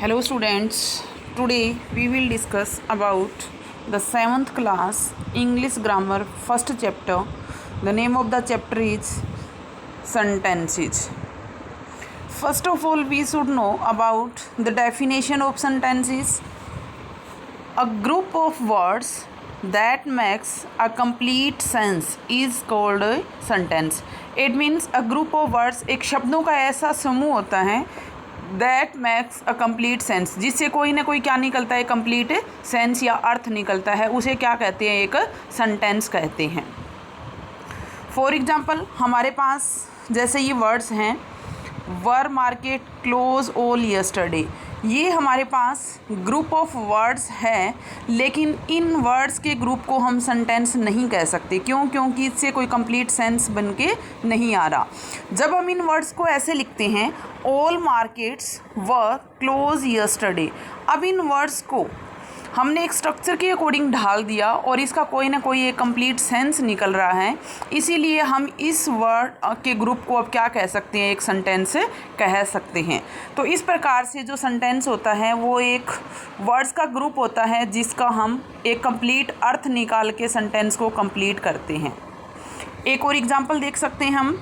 Hello students, today we will discuss about the 7th class English grammar first chapter. The name of the chapter is sentences. First of all, we should know about the definition of sentences. A group of words that makes a complete sense is called a sentence. It means a group of words, एक शब्दों का ऐसा समूह होता है that max a complete sense, जिससे कोई ना कोई क्या निकलता है, कंप्लीट सेंस या अर्थ निकलता है, उसे क्या कहते हैं, एक सेंटेंस कहते हैं. फॉर एग्जांपल हमारे पास जैसे ये वर्ड्स हैं, वर मार्केट क्लोज ऑल यस्टरडे, ये हमारे पास ग्रुप ऑफ वर्ड्स है, लेकिन इन वर्ड्स के ग्रुप को हम सेंटेंस नहीं कह सकते. क्यों? क्योंकि इससे कोई कंप्लीट सेंस बन के नहीं आ रहा. जब हम इन वर्ड्स को ऐसे लिखते हैं, ऑल मार्केट्स वर क्लोज यस्टरडे, अब इन वर्ड्स को हमने एक स्ट्रक्चर के अकॉर्डिंग ढाल दिया और इसका कोई ना कोई एक कंप्लीट सेंस निकल रहा है, इसीलिए हम इस वर्ड के ग्रुप को अब क्या कह सकते हैं, एक सेंटेंस कह सकते हैं. तो इस प्रकार से जो सेंटेंस होता है वो एक वर्ड्स का ग्रुप होता है जिसका हम एक कंप्लीट अर्थ निकाल के सेंटेंस को कंप्लीट करते हैं. एक और एग्जांपल देख सकते हैं हम,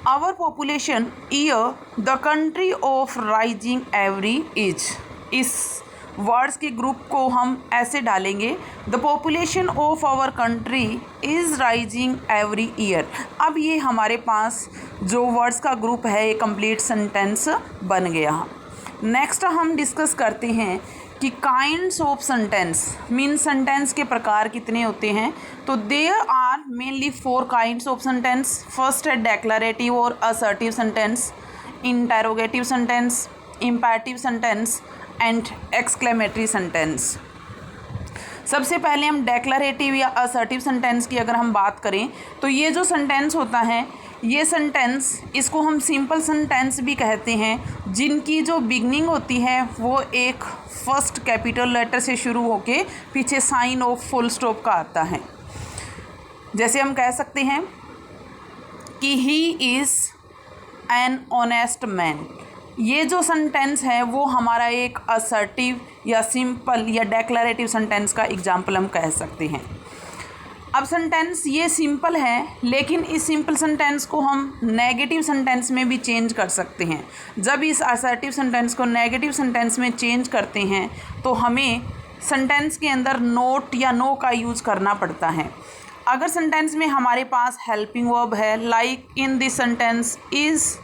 our population year the country of rising every age. इस वर्ड्स के ग्रुप को हम ऐसे डालेंगे, the population of our country is rising every year. अब ये हमारे पास जो वर्ड्स का ग्रुप है ये कंप्लीट सेंटेंस बन गया. नेक्स्ट हम डिस्कस करते हैं कि kinds of sentence, mean sentence के प्रकार कितने होते हैं. तो there are mainly 4 kinds of sentence. First है डेक्लरेटिव और assertive sentence, interrogative sentence, imperative sentence and exclamatory sentence. सबसे पहले हम डेक्लरेटिव या असर्टिव सेंटेंस की अगर हम बात करें तो ये जो सेंटेंस होता है, ये सेंटेंस, इसको हम सिंपल सेंटेंस भी कहते हैं, जिनकी जो बिगनिंग होती है वो एक फर्स्ट कैपिटल लेटर से शुरू होके पीछे साइन ऑफ फुल स्टॉप का आता है. जैसे हम कह सकते हैं कि he is an honest man. ये जो सेंटेंस है वो हमारा एक असर्टिव या सिंपल या डेक्लरेटिव सेंटेंस का एग्जाम्पल हम कह सकते हैं. अब सेंटेंस ये सिंपल है, लेकिन इस सिंपल सेंटेंस को हम नेगेटिव सेंटेंस में भी चेंज कर सकते हैं. जब इस असर्टिव सेंटेंस को नेगेटिव सेंटेंस में चेंज करते हैं तो हमें सेंटेंस के अंदर नोट या नो का यूज़ करना पड़ता है. अगर सेंटेंस में हमारे पास हेल्पिंग वर्ब है, like in this sentence, is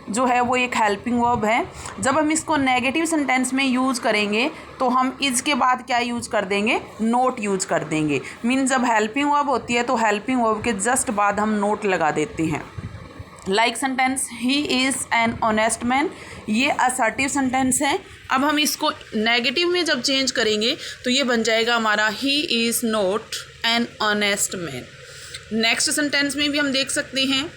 जो है वो एक हेल्पिंग वर्ब है, जब हम इसको नेगेटिव सेंटेंस में यूज़ करेंगे तो हम इसके बाद क्या यूज़ कर देंगे, नोट यूज़ कर देंगे. मीन जब हेल्पिंग वर्ब होती है तो हेल्पिंग वर्ब के जस्ट बाद हम नोट लगा देते हैं. Like sentence he is an honest man, ये असर्टिव सेंटेंस है. अब हम इसको नेगेटिव में जब चेंज करेंगे तो ये बन जाएगा हमारा he is not an honest man. Next sentence में भी हम देख सकते हैं,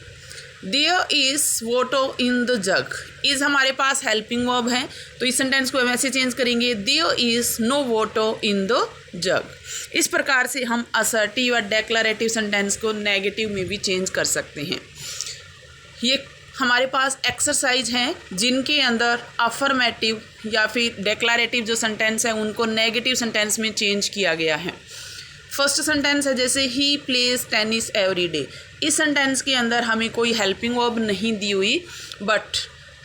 there is water in the jug. Is हमारे पास हेल्पिंग वर्ब है, तो इस सेंटेंस को हम ऐसे चेंज करेंगे, there is no water in the jug. इस प्रकार से हम असर्टिव और डेक्लरेटिव सेंटेंस को नेगेटिव में भी चेंज कर सकते हैं. ये हमारे पास एक्सरसाइज हैं जिनके अंदर अफर्मेटिव या फिर डेक्लरेटिव जो सेंटेंस है उनको नेगेटिव सेंटेंस में चेंज किया गया है. फर्स्ट सेंटेंस है जैसे he plays tennis every day. इस सेंटेंस के अंदर हमें कोई हेल्पिंग वर्ब नहीं दी हुई, बट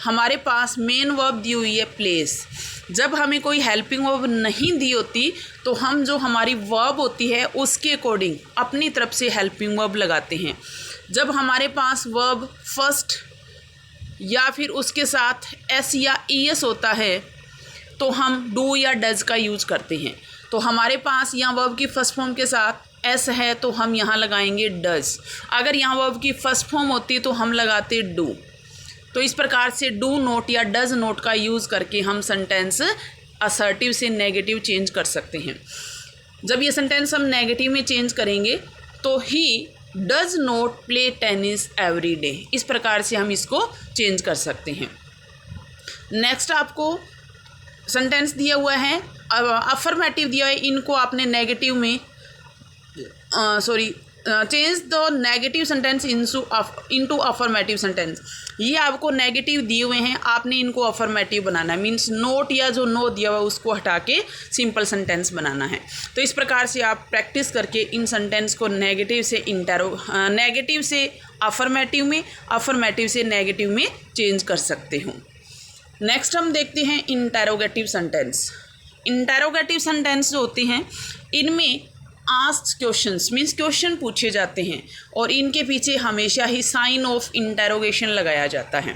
हमारे पास मेन वर्ब दी हुई है प्लेस. जब हमें कोई हेल्पिंग वर्ब नहीं दी होती तो हम जो हमारी वर्ब होती है उसके अकॉर्डिंग अपनी तरफ से हेल्पिंग वर्ब लगाते हैं. जब हमारे पास वर्ब फर्स्ट या फिर उसके साथ एस या ई एस होता है तो हम डू या डज का यूज़ करते हैं. तो हमारे पास यहाँ वर्ब की फर्स्ट फॉर्म के साथ एस है तो हम यहाँ लगाएंगे डज. अगर यहाँ वर्ब की फर्स्ट फॉर्म होती तो हम लगाते डू. तो इस प्रकार से डू नोट या डज नोट का यूज़ करके हम सेंटेंस असर्टिव से नेगेटिव चेंज कर सकते हैं. जब ये सेंटेंस हम नेगेटिव में चेंज करेंगे तो he does not play tennis every day. इस प्रकार से हम इसको चेंज कर सकते हैं. नेक्स्ट आपको सेंटेंस दिया हुआ है, अफर्मेटिव दिया है, इनको आपने नेगेटिव में change the negative sentence into affirmative sentence. ये आपको नेगेटिव दिए हुए हैं, आपने इनको अफर्मेटिव बनाना है, मीन्स नोट या जो नो दिया हुआ उसको हटा के सिंपल सेंटेंस बनाना है। तो इस प्रकार से आप प्रैक्टिस करके इन सेंटेंस को नेगेटिव से अफर्मेटिव में, अफर्मेटिव से नेगेटिव में चेंज कर सकते हो। नेक्स्ट हम देखते हैं इंटेरोगेटिव सेंटेंस। इंटेरोगेटिव सेंटेंस जो होते हैं इनमें आस्क्ड क्वेश्चंस मीन्स क्वेश्चन पूछे जाते हैं और इनके पीछे हमेशा ही साइन ऑफ इंटेरोगेशन लगाया जाता है।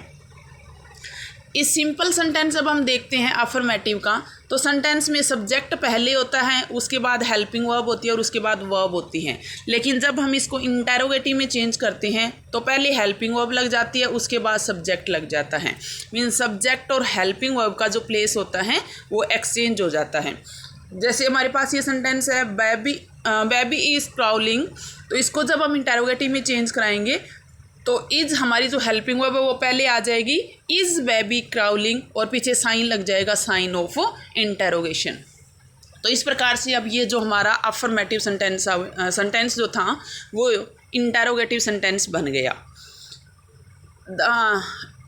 इस सिंपल सेंटेंस जब हम देखते हैं अफर्मेटिव का, तो सेंटेंस में सब्जेक्ट पहले होता है, उसके बाद हेल्पिंग वर्ब होती है और उसके बाद वर्ब होती है। लेकिन जब हम इसको इंटेरोगेटिव में चेंज करते हैं तो पहले हेल्पिंग वर्ब लग जाती है, उसके बाद सब्जेक्ट लग जाता है। मीन्स सब्जेक्ट और हेल्पिंग वर्ब का जो प्लेस होता है वो एक्सचेंज हो जाता है। जैसे हमारे पास ये सेंटेंस है बेबी इज़ क्राउलिंग, तो इसको जब हम इंटेरोगेटिव में चेंज कराएंगे तो इज हमारी जो हेल्पिंग वर्ब है वो पहले आ जाएगी इज़ बेबी क्राउलिंग और पीछे साइन लग जाएगा साइन ऑफ इंटेरोगेशन। तो इस प्रकार से अब ये जो हमारा अफर्मेटिव सेंटेंस जो था वो इंटेरोगेटिव सेंटेंस बन गया।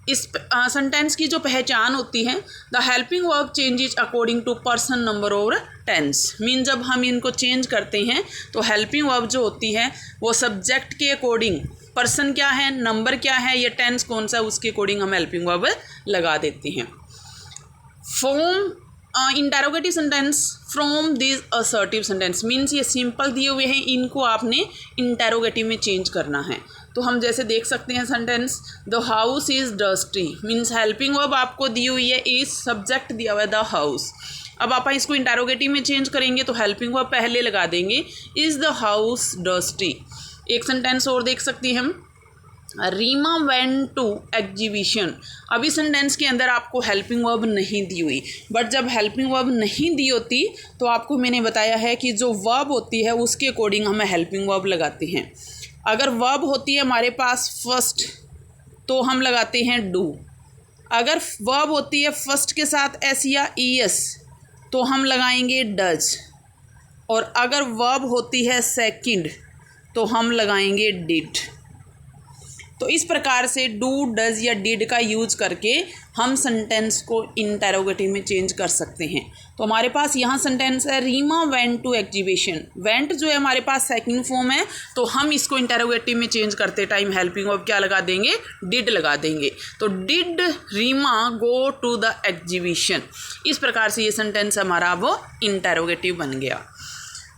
इस सेंटेंस की जो पहचान होती है, the helping verb changes according to person number और टेंस। मीन जब हम इनको चेंज करते हैं तो हेल्पिंग वर्ब जो होती है वो सब्जेक्ट के अकॉर्डिंग, पर्सन क्या है, नंबर क्या है, ये टेंस कौन सा है, उसके अकॉर्डिंग हम हेल्पिंग वर्ब लगा देते हैं। Form interrogative sentence from this assertive sentence means ये सिंपल दिए हुए हैं, इनको आपने इंटेरोगेटिव में चेंज करना है। तो हम जैसे देख सकते हैं sentence the house is dusty means helping verb आपको दी हुई है इज, सब्जेक्ट दिया हुआ है द हाउस। अब आप इसको इंटेरोगेटिव में चेंज करेंगे तो हेल्पिंग वर्ब पहले लगा देंगे इज़ द हाउस डस्टी। एक सेंटेंस और देख सकते हैं हम, रीमा वेंट टू एग्जीबिशन। अभी सेंटेंस के अंदर आपको हेल्पिंग वर्ब नहीं दी हुई, बट जब हेल्पिंग वर्ब नहीं दी होती तो आपको मैंने बताया है कि जो वर्ब होती है उसके अकॉर्डिंग हम हेल्पिंग वर्ब लगाते हैं। अगर वर्ब होती है हमारे पास फर्स्ट तो हम लगाते हैं डू। अगर वर्ब होती है फर्स्ट के साथ एस या ई एस तो हम लगाएंगे डज। और अगर वर्ब होती है सेकंड तो हम लगाएंगे डिड। तो इस प्रकार से डू, डज या डिड का यूज करके हम सेंटेंस को इंटेरोगेटिव में चेंज कर सकते हैं। तो हमारे पास यहाँ सेंटेंस है Reema went to exhibition. Went जो है हमारे पास सेकंड फॉर्म है, तो हम इसको इंटेरोगेटिव में चेंज करते टाइम हेल्पिंग वर्ब क्या लगा देंगे, डिड लगा देंगे। तो did Reema go to the exhibition. इस प्रकार से ये सेंटेंस हमारा वो इंटेरोगेटिव बन गया।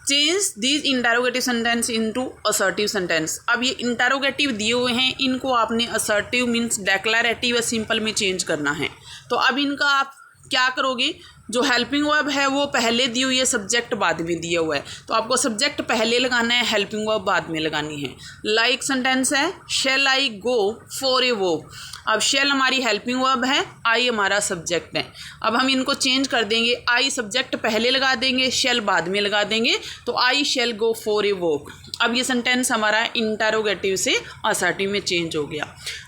Change this interrogative sentence into assertive sentence. अब ये इंटेरोगेटिव दिए हुए हैं, इनको आपने असर्टिव मीन्स डेक्लरेटिव या सिंपल में चेंज करना है। तो अब इनका आप क्या करोगे, जो हेल्पिंग वर्ब है वो पहले दी हुई है, सब्जेक्ट बाद में दिया हुआ है, तो आपको सब्जेक्ट पहले लगाना है, हेल्पिंग वर्ब बाद में लगानी है। लाइक सेंटेंस है shall I go for a walk. अब शेल हमारी हेल्पिंग वर्ब है, आई हमारा सब्जेक्ट है। अब हम इनको चेंज कर देंगे, आई सब्जेक्ट पहले लगा देंगे, शेल बाद में लगा देंगे, तो I shall go for a walk. अब ये सेंटेंस हमारा इंटेरोगेटिव से असर्टिव में चेंज हो गया।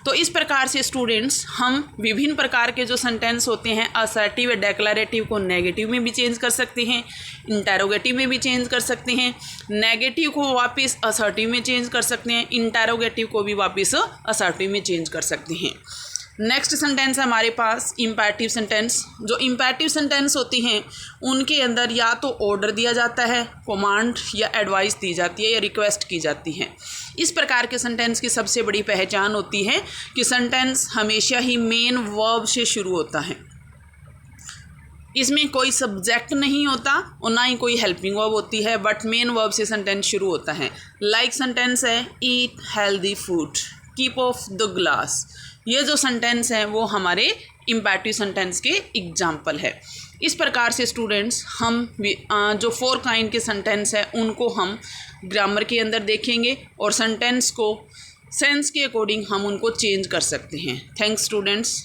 तो इस प्रकार से स्टूडेंट्स हम विभिन्न प्रकार के जो सेंटेंस होते हैं असर्टिव या डेक्लरेटिव को नेगेटिव में भी चेंज कर सकते हैं, इंटेरोगेटिव में भी चेंज कर सकते हैं, नेगेटिव को वापस असर्टिव में चेंज कर सकते हैं, इंटेरोगेटिव को भी वापस असर्टिव में चेंज कर सकते हैं। नेक्स्ट सेंटेंस है हमारे पास इम्पेरेटिव सेंटेंस। जो इम्पेरेटिव सेंटेंस होती हैं उनके अंदर या तो ऑर्डर दिया जाता है, कमांड या एडवाइस दी जाती है या रिक्वेस्ट की जाती है। इस प्रकार के सेंटेंस की सबसे बड़ी पहचान होती है कि सेंटेंस हमेशा ही मेन वर्ब से शुरू होता है, इसमें कोई सब्जेक्ट नहीं होता और ना ही कोई हेल्पिंग वर्ब होती है, बट मेन वर्ब से सेंटेंस शुरू होता है। लाइक सेंटेंस है eat healthy food, keep of the glass. ये जो सेंटेंस हैं वो हमारे इम्पेरेटिव सेंटेंस के एग्जाम्पल है। इस प्रकार से स्टूडेंट्स हम जो 4 काइंड के सेंटेंस हैं उनको हम ग्रामर के अंदर देखेंगे और सेंटेंस को सेंस के अकॉर्डिंग हम उनको चेंज कर सकते हैं। Thanks students.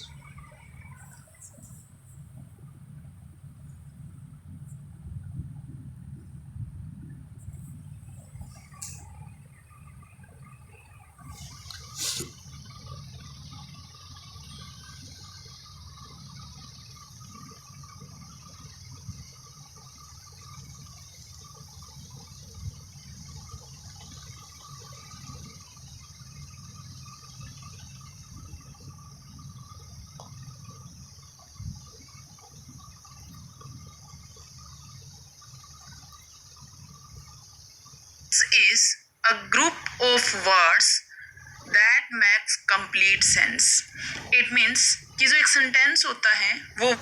is a group of words that makes complete sense. It means कि जो एक सेंटेंस होता है वो